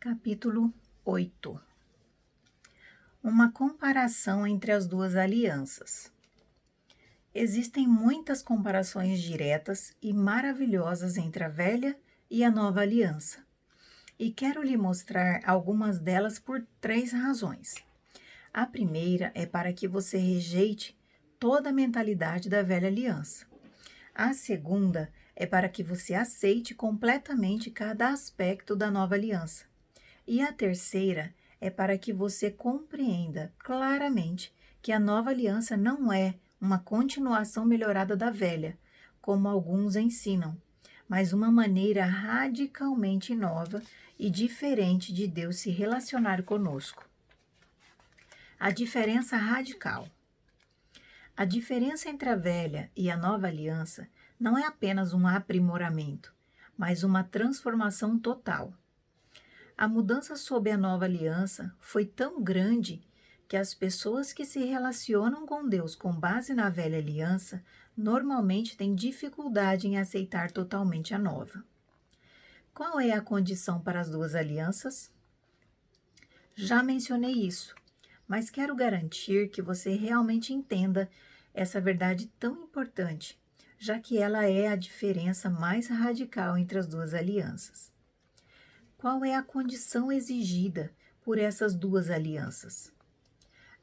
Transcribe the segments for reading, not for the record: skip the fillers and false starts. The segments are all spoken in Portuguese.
Capítulo 8. Uma comparação entre as duas alianças. Existem muitas comparações diretas e maravilhosas entre a velha e a nova aliança, e quero lhe mostrar algumas delas por 3 razões. A primeira é para que você rejeite toda a mentalidade da velha aliança. A segunda é para que você aceite completamente cada aspecto da nova aliança. E a terceira é para que você compreenda claramente que a nova aliança não é uma continuação melhorada da velha, como alguns ensinam, mas uma maneira radicalmente nova e diferente de Deus se relacionar conosco. A diferença radical. A diferença entre a velha e a nova aliança não é apenas um aprimoramento, mas uma transformação total. A mudança sob a nova aliança foi tão grande que as pessoas que se relacionam com Deus com base na velha aliança normalmente têm dificuldade em aceitar totalmente a nova. Qual é a condição para as duas alianças? Já mencionei isso, mas quero garantir que você realmente entenda essa verdade tão importante, já que ela é a diferença mais radical entre as duas alianças. Qual é a condição exigida por essas duas alianças?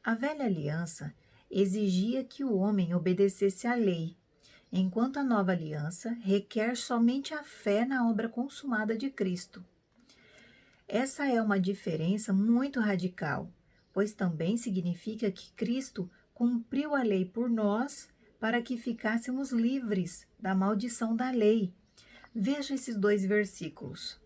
A velha aliança exigia que o homem obedecesse à lei, enquanto a nova aliança requer somente a fé na obra consumada de Cristo. Essa é uma diferença muito radical, pois também significa que Cristo cumpriu a lei por nós para que ficássemos livres da maldição da lei. Veja esses 2 versículos.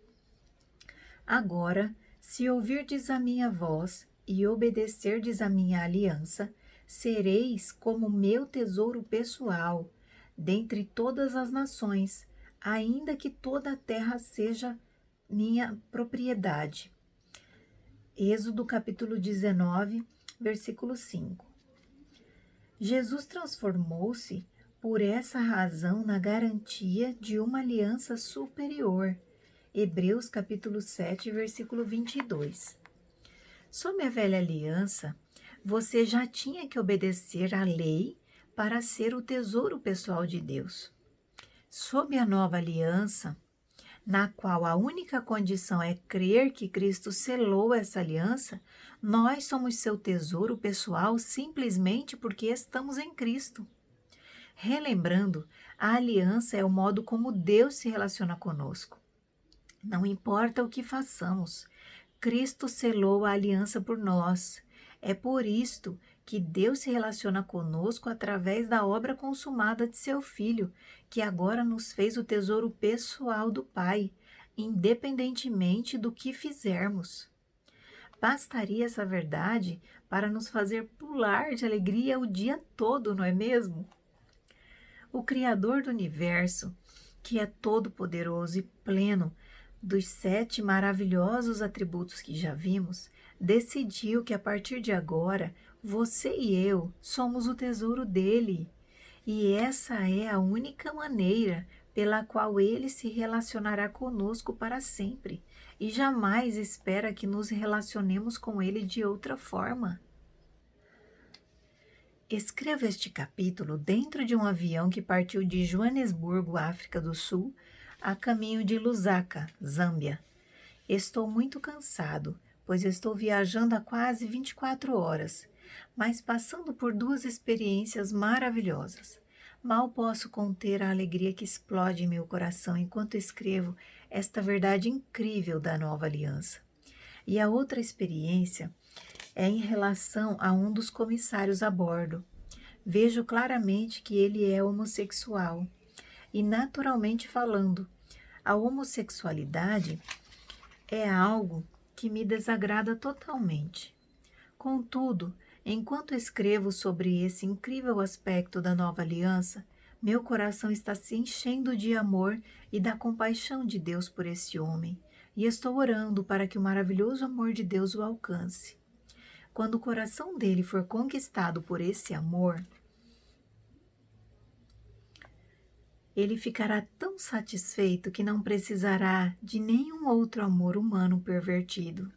Agora, se ouvirdes a minha voz e obedecerdes a minha aliança, sereis como meu tesouro pessoal, dentre todas as nações, ainda que toda a terra seja minha propriedade. Êxodo capítulo 19, versículo 5. Jesus transformou-se por essa razão na garantia de uma aliança superior. Hebreus capítulo 7, versículo 22. Sob a velha aliança, você já tinha que obedecer à lei para ser o tesouro pessoal de Deus. Sob a nova aliança, na qual a única condição é crer que Cristo selou essa aliança, nós somos seu tesouro pessoal simplesmente porque estamos em Cristo. Relembrando, a aliança é o modo como Deus se relaciona conosco. Não importa o que façamos, Cristo selou a aliança por nós. É por isto que Deus se relaciona conosco através da obra consumada de seu Filho, que agora nos fez o tesouro pessoal do Pai, independentemente do que fizermos. Bastaria essa verdade para nos fazer pular de alegria o dia todo, não é mesmo? O Criador do universo, que é todo-poderoso e pleno dos 7 maravilhosos atributos que já vimos, decidiu que a partir de agora, você e eu somos o tesouro dele. E essa é a única maneira pela qual ele se relacionará conosco para sempre, e jamais espera que nos relacionemos com ele de outra forma. Escreva este capítulo dentro de um avião que partiu de Joanesburgo, África do Sul, a caminho de Lusaka, Zâmbia. Estou muito cansado, pois estou viajando há quase 24 horas, mas passando por 2 experiências maravilhosas. Mal posso conter a alegria que explode em meu coração enquanto escrevo esta verdade incrível da nova aliança. E a outra experiência é em relação a um dos comissários a bordo. Vejo claramente que ele é homossexual. E naturalmente falando, a homossexualidade é algo que me desagrada totalmente. Contudo, enquanto escrevo sobre esse incrível aspecto da nova aliança, meu coração está se enchendo de amor e da compaixão de Deus por esse homem, e estou orando para que o maravilhoso amor de Deus o alcance. Quando o coração dele for conquistado por esse amor, Ele ficará tão satisfeito que não precisará de nenhum outro amor humano pervertido.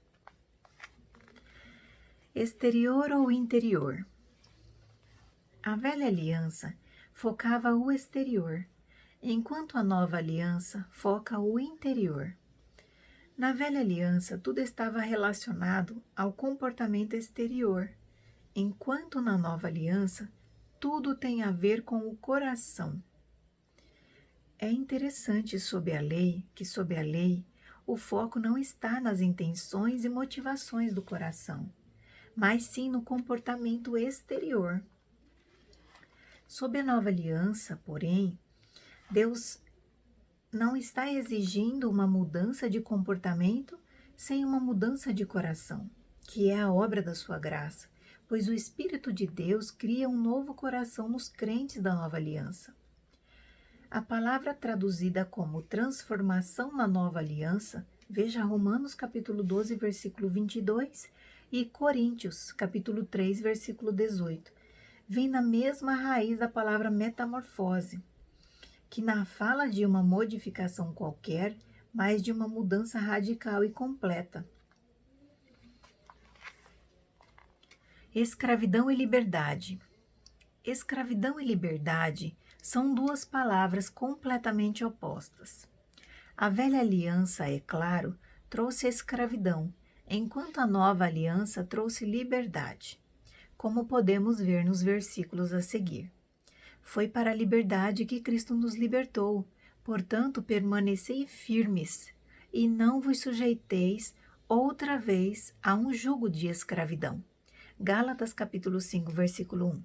Exterior ou interior? A velha aliança focava o exterior, enquanto a nova aliança foca o interior. Na velha aliança, tudo estava relacionado ao comportamento exterior, enquanto na nova aliança, tudo tem a ver com o coração. É interessante que sob a lei, o foco não está nas intenções e motivações do coração, mas sim no comportamento exterior. Sob a nova aliança, porém, Deus não está exigindo uma mudança de comportamento sem uma mudança de coração, que é a obra da sua graça, pois o Espírito de Deus cria um novo coração nos crentes da nova aliança. A palavra traduzida como transformação na nova aliança, veja Romanos capítulo 12, versículo 22 e Coríntios capítulo 3, versículo 18, vem na mesma raiz da palavra metamorfose, que não fala de uma modificação qualquer, mas de uma mudança radical e completa. Escravidão e liberdade. Escravidão e liberdade são duas palavras completamente opostas. A velha aliança, é claro, trouxe escravidão, enquanto a nova aliança trouxe liberdade, como podemos ver nos versículos a seguir. Foi para a liberdade que Cristo nos libertou, portanto permanecei firmes, e não vos sujeiteis outra vez a um jugo de escravidão. Gálatas capítulo 5, versículo 1.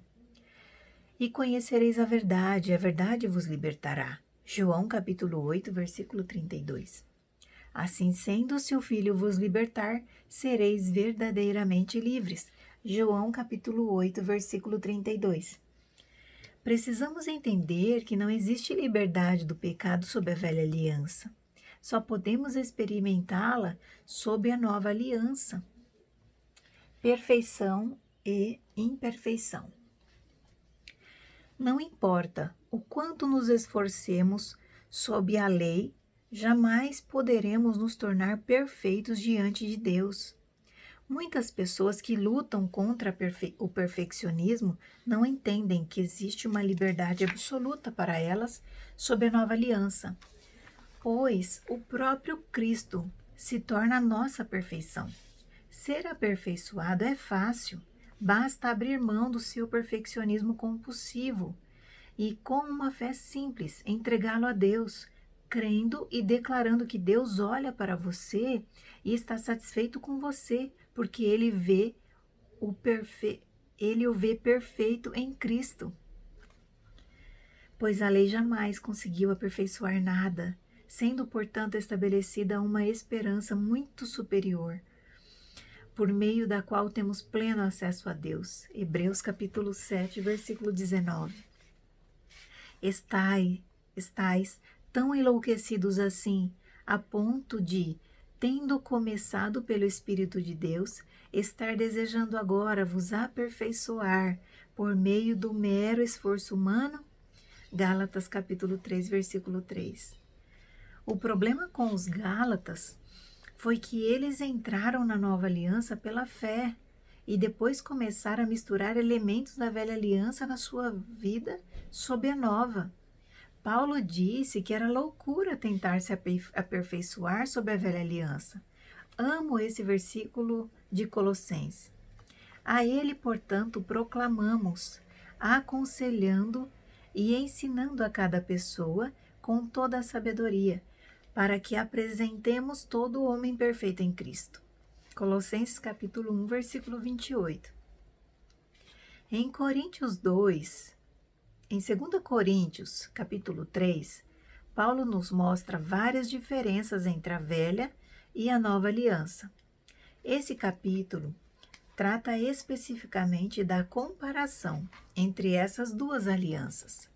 E conhecereis a verdade vos libertará. João capítulo 8, versículo 32. Assim sendo, se o Filho vos libertar, sereis verdadeiramente livres. João capítulo 8, versículo 32. Precisamos entender que não existe liberdade do pecado sob a velha aliança. Só podemos experimentá-la sob a nova aliança. Perfeição e imperfeição. Não importa o quanto nos esforcemos sob a lei, jamais poderemos nos tornar perfeitos diante de Deus. Muitas pessoas que lutam contra o perfeccionismo não entendem que existe uma liberdade absoluta para elas sob a nova aliança, pois o próprio Cristo se torna a nossa perfeição. Ser aperfeiçoado é fácil, basta abrir mão do seu perfeccionismo compulsivo e, com uma fé simples, entregá-lo a Deus, crendo e declarando que Deus olha para você e está satisfeito com você, porque Ele o vê perfeito em Cristo. Pois a lei jamais conseguiu aperfeiçoar nada, sendo, portanto, estabelecida uma esperança muito superior, por meio da qual temos pleno acesso a Deus. Hebreus capítulo 7, versículo 19. Estais tão enlouquecidos assim, a ponto de, tendo começado pelo Espírito de Deus, estar desejando agora vos aperfeiçoar por meio do mero esforço humano? Gálatas capítulo 3, versículo 3. O problema com os Gálatas foi que eles entraram na nova aliança pela fé e depois começaram a misturar elementos da velha aliança na sua vida sob a nova. Paulo disse que era loucura tentar se aperfeiçoar sob a velha aliança. Amo esse versículo de Colossenses. A ele, portanto, proclamamos, aconselhando e ensinando a cada pessoa com toda a sabedoria, para que apresentemos todo o homem perfeito em Cristo. Colossenses capítulo 1, versículo 28. Em 2 Coríntios, capítulo 3, Paulo nos mostra várias diferenças entre a velha e a nova aliança. Esse capítulo trata especificamente da comparação entre essas duas alianças.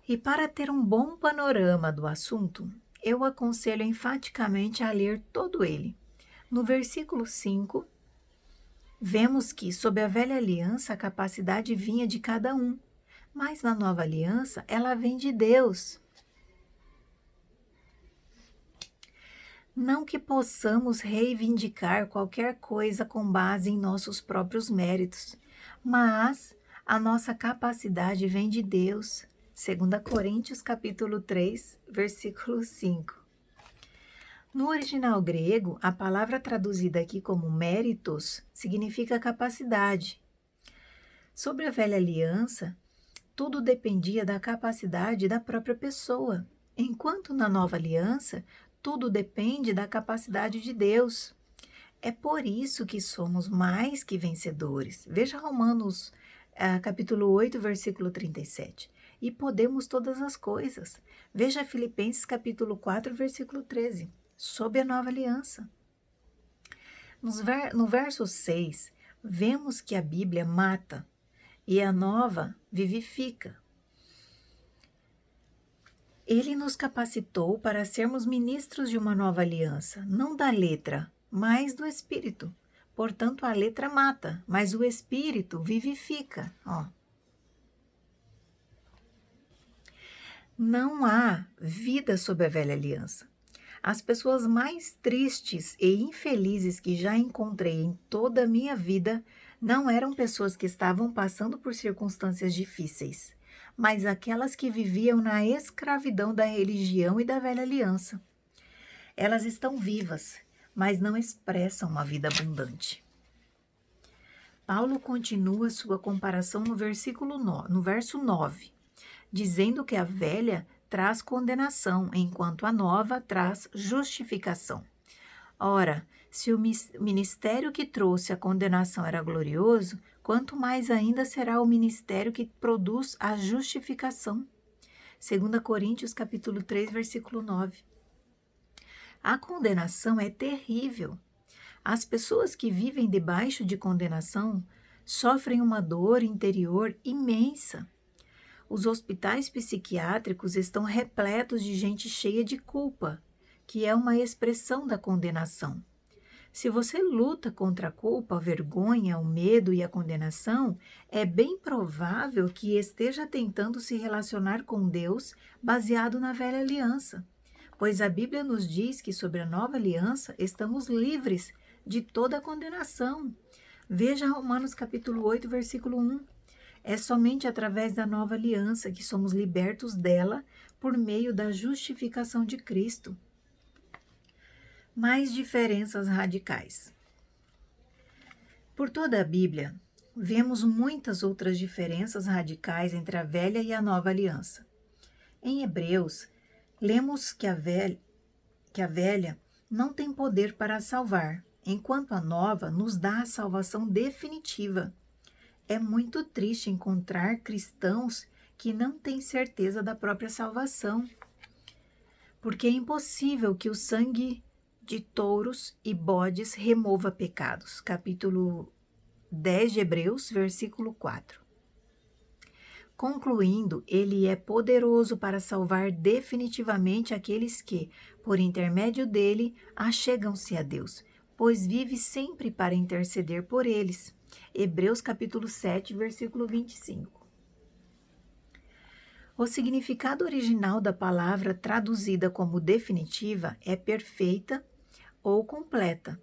E para ter um bom panorama do assunto, eu aconselho enfaticamente a ler todo ele. No versículo 5, vemos que, sob a velha aliança, a capacidade vinha de cada um. Mas na nova aliança, ela vem de Deus. Não que possamos reivindicar qualquer coisa com base em nossos próprios méritos, mas a nossa capacidade vem de Deus. 2 Coríntios capítulo 3, versículo 5. No original grego, a palavra traduzida aqui como méritos significa capacidade. Sobre a velha aliança, tudo dependia da capacidade da própria pessoa, enquanto na nova aliança, tudo depende da capacidade de Deus. É por isso que somos mais que vencedores. Veja Romanos, capítulo 8, versículo 37. E podemos todas as coisas. Veja Filipenses, capítulo 4, versículo 13. Sob a nova aliança. No verso 6, vemos que a Bíblia mata e a nova vivifica. Ele nos capacitou para sermos ministros de uma nova aliança, não da letra, mas do Espírito. Portanto, a letra mata, mas o Espírito vivifica. Não há vida sob a velha aliança. As pessoas mais tristes e infelizes que já encontrei em toda a minha vida não eram pessoas que estavam passando por circunstâncias difíceis, mas aquelas que viviam na escravidão da religião e da velha aliança. Elas estão vivas, mas não expressam uma vida abundante. Paulo continua sua comparação no verso 9, dizendo que a velha traz condenação, enquanto a nova traz justificação. Ora, se o ministério que trouxe a condenação era glorioso, quanto mais ainda será o ministério que produz a justificação. 2 Coríntios capítulo 3, versículo 9. A condenação é terrível. As pessoas que vivem debaixo de condenação sofrem uma dor interior imensa. Os hospitais psiquiátricos estão repletos de gente cheia de culpa, que é uma expressão da condenação. Se você luta contra a culpa, a vergonha, o medo e a condenação, é bem provável que esteja tentando se relacionar com Deus baseado na velha aliança, pois a Bíblia nos diz que sobre a nova aliança estamos livres de toda a condenação. Veja Romanos capítulo 8, versículo 1. É somente através da nova aliança que somos libertos dela por meio da justificação de Cristo. Mais diferenças radicais. Por toda a Bíblia, vemos muitas outras diferenças radicais entre a velha e a nova aliança. Em Hebreus, lemos que a velha não tem poder para salvar, enquanto a nova nos dá a salvação definitiva. É muito triste encontrar cristãos que não têm certeza da própria salvação, porque é impossível que o sangue de touros e bodes remova pecados. Capítulo 10 de Hebreus, versículo 4. Concluindo, ele é poderoso para salvar definitivamente aqueles que, por intermédio dele, achegam-se a Deus, pois vive sempre para interceder por eles. Hebreus capítulo 7, versículo 25. O significado original da palavra traduzida como definitiva é perfeita ou completa.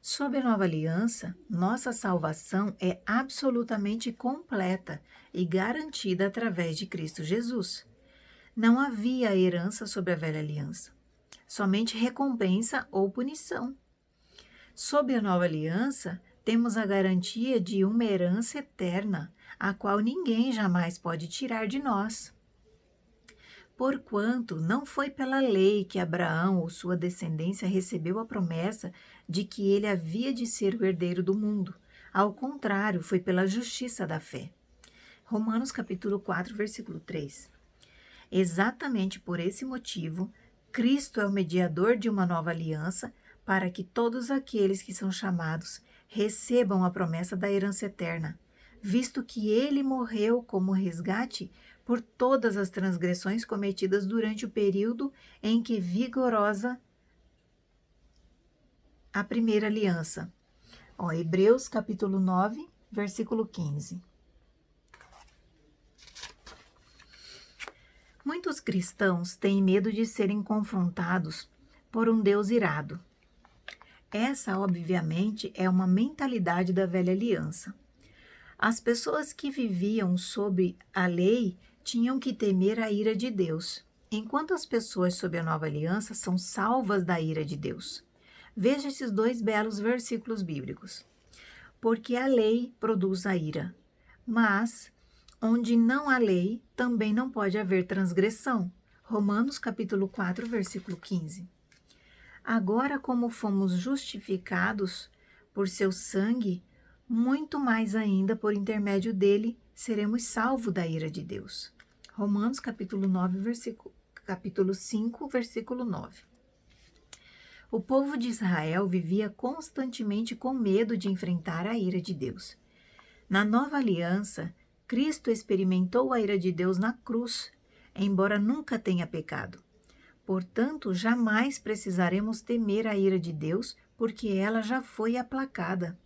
Sob a nova aliança, nossa salvação é absolutamente completa e garantida através de Cristo Jesus. Não havia herança sob a velha aliança, somente recompensa ou punição. Sob a nova aliança, temos a garantia de uma herança eterna, a qual ninguém jamais pode tirar de nós. Porquanto não foi pela lei que Abraão ou sua descendência recebeu a promessa de que ele havia de ser o herdeiro do mundo. Ao contrário, foi pela justiça da fé. Romanos capítulo 4, versículo 3. Exatamente por esse motivo, Cristo é o mediador de uma nova aliança para que todos aqueles que são chamados recebam a promessa da herança eterna, visto que ele morreu como resgate por todas as transgressões cometidas durante o período em que vigorosa a primeira aliança. Hebreus capítulo 9, versículo 15. cristãos têm medo de serem confrontados por um Deus irado. Essa, obviamente, é uma mentalidade da velha aliança. As pessoas que viviam sob a lei tinham que temer a ira de Deus, enquanto as pessoas sob a nova aliança são salvas da ira de Deus. Veja esses dois belos versículos bíblicos. Porque a lei produz a ira, mas onde não há lei, também não pode haver transgressão. Romanos capítulo 4, versículo 15. Agora, como fomos justificados por seu sangue, muito mais ainda por intermédio dele seremos salvos da ira de Deus. Romanos capítulo 9, capítulo 5, versículo 9. O povo de Israel vivia constantemente com medo de enfrentar a ira de Deus. Na nova aliança, Cristo experimentou a ira de Deus na cruz, embora nunca tenha pecado. Portanto, jamais precisaremos temer a ira de Deus, porque ela já foi aplacada.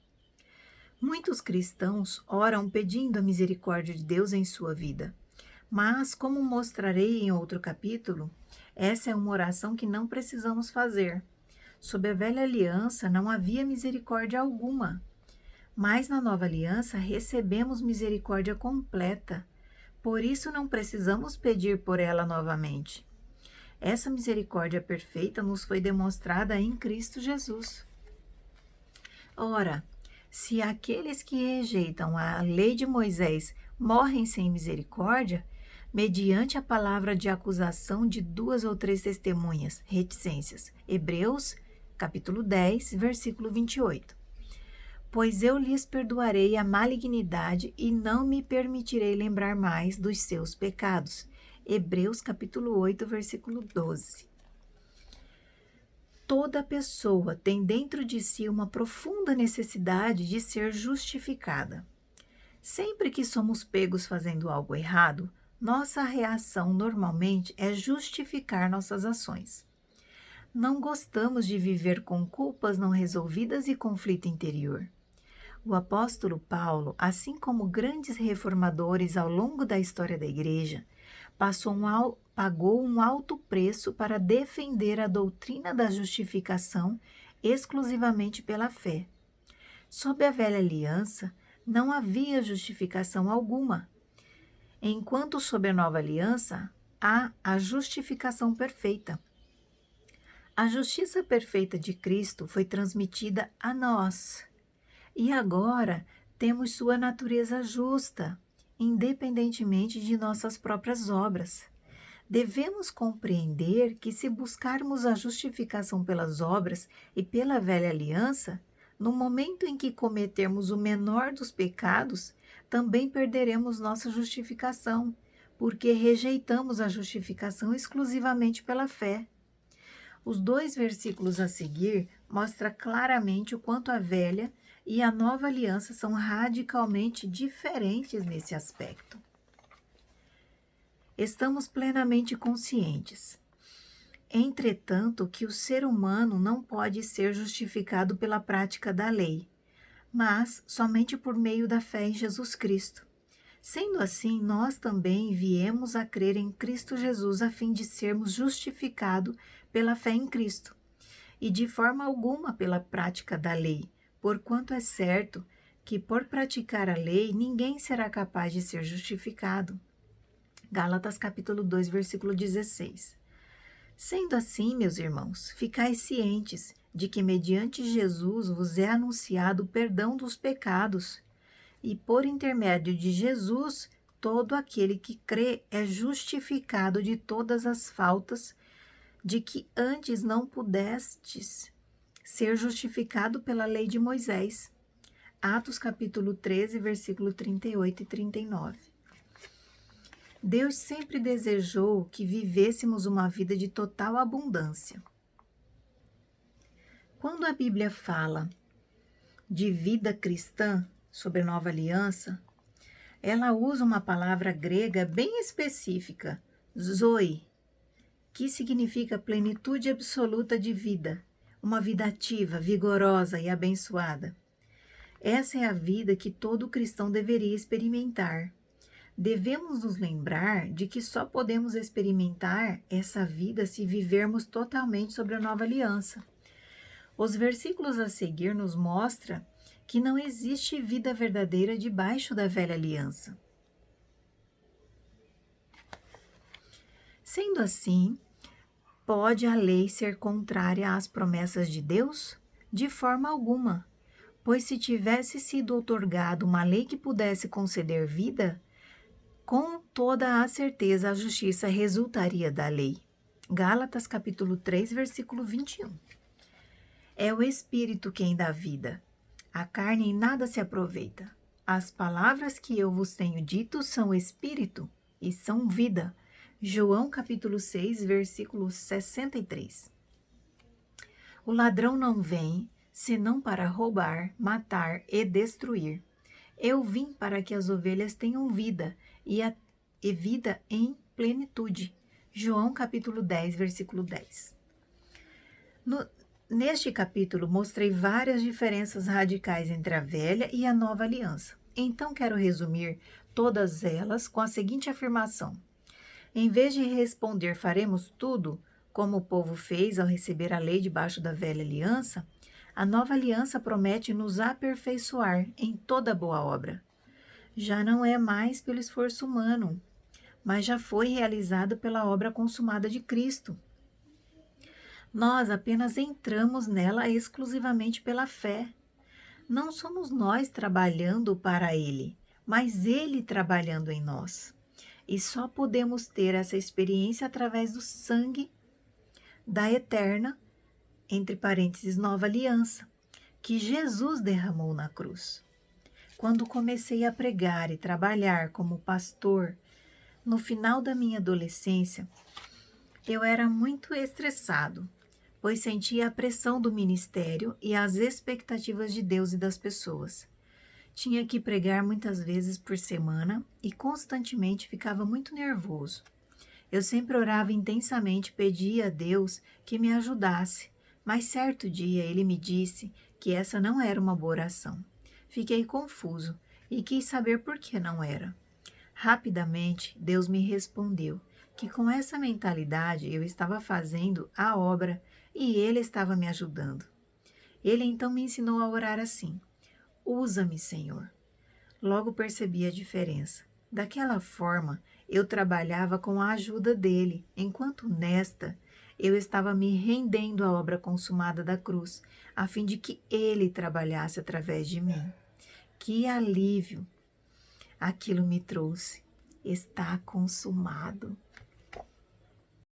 Muitos cristãos oram pedindo a misericórdia de Deus em sua vida. Mas, como mostrarei em outro capítulo, essa é uma oração que não precisamos fazer. Sob a velha aliança não havia misericórdia alguma, mas na nova aliança recebemos misericórdia completa. Por isso não precisamos pedir por ela novamente. Essa misericórdia perfeita nos foi demonstrada em Cristo Jesus. Ora, se aqueles que rejeitam a lei de Moisés morrem sem misericórdia, mediante a palavra de acusação de 2 ou 3 testemunhas, reticências. Hebreus, capítulo 10, versículo 28. Pois eu lhes perdoarei a malignidade e não me permitirei lembrar mais dos seus pecados. Hebreus, capítulo 8, versículo 12. Toda pessoa tem dentro de si uma profunda necessidade de ser justificada. Sempre que somos pegos fazendo algo errado, nossa reação normalmente é justificar nossas ações. Não gostamos de viver com culpas não resolvidas e conflito interior. O apóstolo Paulo, assim como grandes reformadores ao longo da história da igreja, pagou um alto preço para defender a doutrina da justificação exclusivamente pela fé. Sob a velha aliança, não havia justificação alguma, enquanto sob a nova aliança há a justificação perfeita. A justiça perfeita de Cristo foi transmitida a nós, e agora temos sua natureza justa, independentemente de nossas próprias obras. Devemos compreender que se buscarmos a justificação pelas obras e pela velha aliança, no momento em que cometermos o menor dos pecados, também perderemos nossa justificação, porque rejeitamos a justificação exclusivamente pela fé. Os 2 versículos a seguir mostram claramente o quanto a velha e a nova aliança são radicalmente diferentes nesse aspecto. Estamos plenamente conscientes, entretanto, que o ser humano não pode ser justificado pela prática da lei, mas somente por meio da fé em Jesus Cristo. Sendo assim, nós também viemos a crer em Cristo Jesus a fim de sermos justificados pela fé em Cristo, e de forma alguma pela prática da lei, porquanto é certo que por praticar a lei ninguém será capaz de ser justificado. Gálatas capítulo 2, versículo 16. Sendo assim, meus irmãos, ficai cientes de que mediante Jesus vos é anunciado o perdão dos pecados, e por intermédio de Jesus, todo aquele que crê é justificado de todas as faltas de que antes não pudestes ser justificado pela lei de Moisés. Atos capítulo 13, versículo 38 e 39. Deus sempre desejou que vivêssemos uma vida de total abundância. Quando a Bíblia fala de vida cristã sobre a nova aliança, ela usa uma palavra grega bem específica, zoe, que significa plenitude absoluta de vida, uma vida ativa, vigorosa e abençoada. Essa é a vida que todo cristão deveria experimentar. devemos nos lembrar de que só podemos experimentar essa vida se vivermos totalmente sobre a nova aliança. Os versículos a seguir nos mostram que não existe vida verdadeira debaixo da velha aliança. Sendo assim, pode a lei ser contrária às promessas de Deus? De forma alguma, pois se tivesse sido outorgada uma lei que pudesse conceder vida, com toda a certeza a justiça resultaria da lei. Gálatas capítulo 3, versículo 21. É o Espírito quem dá vida. A carne em nada se aproveita. As palavras que eu vos tenho dito são Espírito e são vida. João capítulo 6, versículo 63. O ladrão não vem, senão para roubar, matar e destruir. Eu vim para que as ovelhas tenham vida e vida em plenitude. João capítulo 10, versículo 10. Neste capítulo, mostrei várias diferenças radicais entre a velha e a nova aliança. Então, quero resumir todas elas com a seguinte afirmação. Em vez de responder faremos tudo, como o povo fez ao receber a lei debaixo da velha aliança, a nova aliança promete nos aperfeiçoar em toda boa obra. Já não é mais pelo esforço humano, mas já foi realizado pela obra consumada de Cristo. Nós apenas entramos nela exclusivamente pela fé. Não somos nós trabalhando para Ele, mas Ele trabalhando em nós. E só podemos ter essa experiência através do sangue da eterna, entre parênteses, nova aliança, que Jesus derramou na cruz. Quando comecei a pregar e trabalhar como pastor, no final da minha adolescência, eu era muito estressado, pois sentia a pressão do ministério e as expectativas de Deus e das pessoas. Tinha que pregar muitas vezes por semana e constantemente ficava muito nervoso. Eu sempre orava intensamente, pedia a Deus que me ajudasse, mas certo dia ele me disse que essa não era uma boa oração. Fiquei confuso e quis saber por que não era. Rapidamente, Deus me respondeu que com essa mentalidade eu estava fazendo a obra e Ele estava me ajudando. Ele então me ensinou a orar assim: usa-me, Senhor. Logo percebi a diferença. Daquela forma, eu trabalhava com a ajuda dele, enquanto nesta, eu estava me rendendo à obra consumada da cruz, a fim de que ele trabalhasse através de mim. Que alívio aquilo me trouxe. Está consumado.